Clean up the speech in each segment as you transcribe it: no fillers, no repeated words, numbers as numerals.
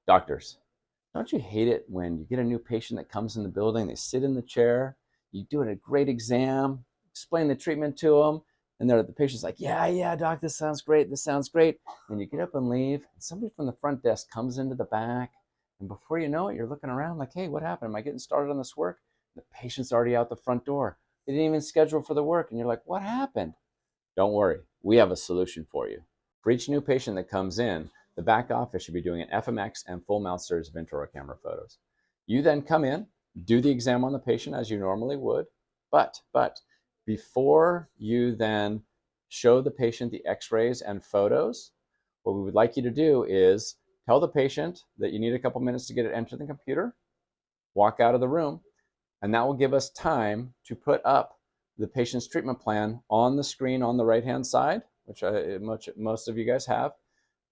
Doctors, don't you hate it when you get a new patient that comes in the building, they sit in the chair, you do a great exam, explain the treatment to them, and the patient's like, yeah, doc, this sounds great, this sounds great. And you get up and leave, and somebody from the front desk comes into the back, and before you know it, you're looking around like, hey, what happened? Am I getting started on this work? The patient's already out the front door. They didn't even schedule for the work, and you're like, what happened? Don't worry, we have a solution for you. For each new patient that comes in, the back office should be doing an FMX and full mouth series of intraoral camera photos. You then come in, do the exam on the patient as you normally would, but before you then show the patient the x-rays and photos, what we would like you to do is tell the patient that you need a couple minutes to get it entered in the computer, walk out of the room, and that will give us time to put up the patient's treatment plan on the screen on the right-hand side, which most of you guys have.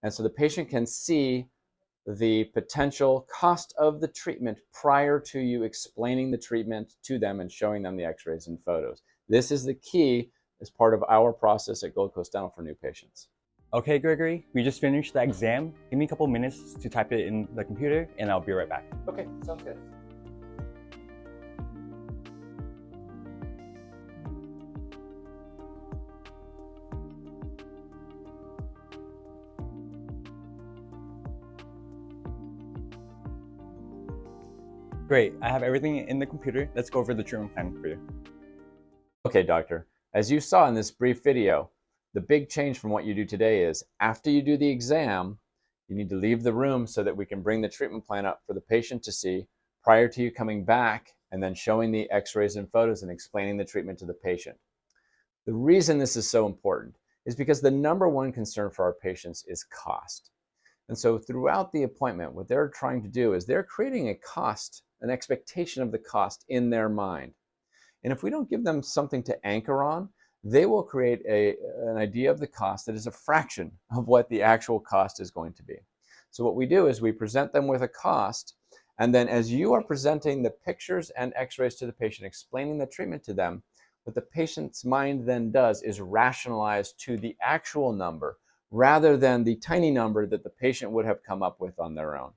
And so the patient can see the potential cost of the treatment prior to you explaining the treatment to them and showing them the x-rays and photos. This is the key as part of our process at Gold Coast Dental for new patients. Okay, Gregory, we just finished the exam. Give me a couple minutes to type it in the computer and I'll be right back. Okay, sounds good. Great, I have everything in the computer. Let's go over the treatment plan for you. Okay, doctor. As you saw in this brief video, the big change from what you do today is after you do the exam, you need to leave the room so that we can bring the treatment plan up for the patient to see prior to you coming back and then showing the x-rays and photos and explaining the treatment to the patient. The reason this is so important is because the number one concern for our patients is cost. And so throughout the appointment, what they're trying to do is they're creating a cost, an expectation of the cost in their mind. And if we don't give them something to anchor on, they will create an idea of the cost that is a fraction of what the actual cost is going to be. So what we do is we present them with a cost, and then as you are presenting the pictures and x-rays to the patient, explaining the treatment to them, what the patient's mind then does is rationalize to the actual number rather than the tiny number that the patient would have come up with on their own.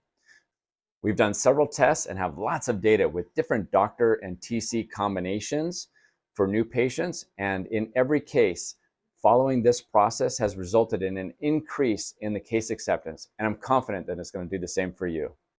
We've done several tests and have lots of data with different doctor and TC combinations for new patients. And in every case, following this process has resulted in an increase in the case acceptance. And I'm confident that it's going to do the same for you.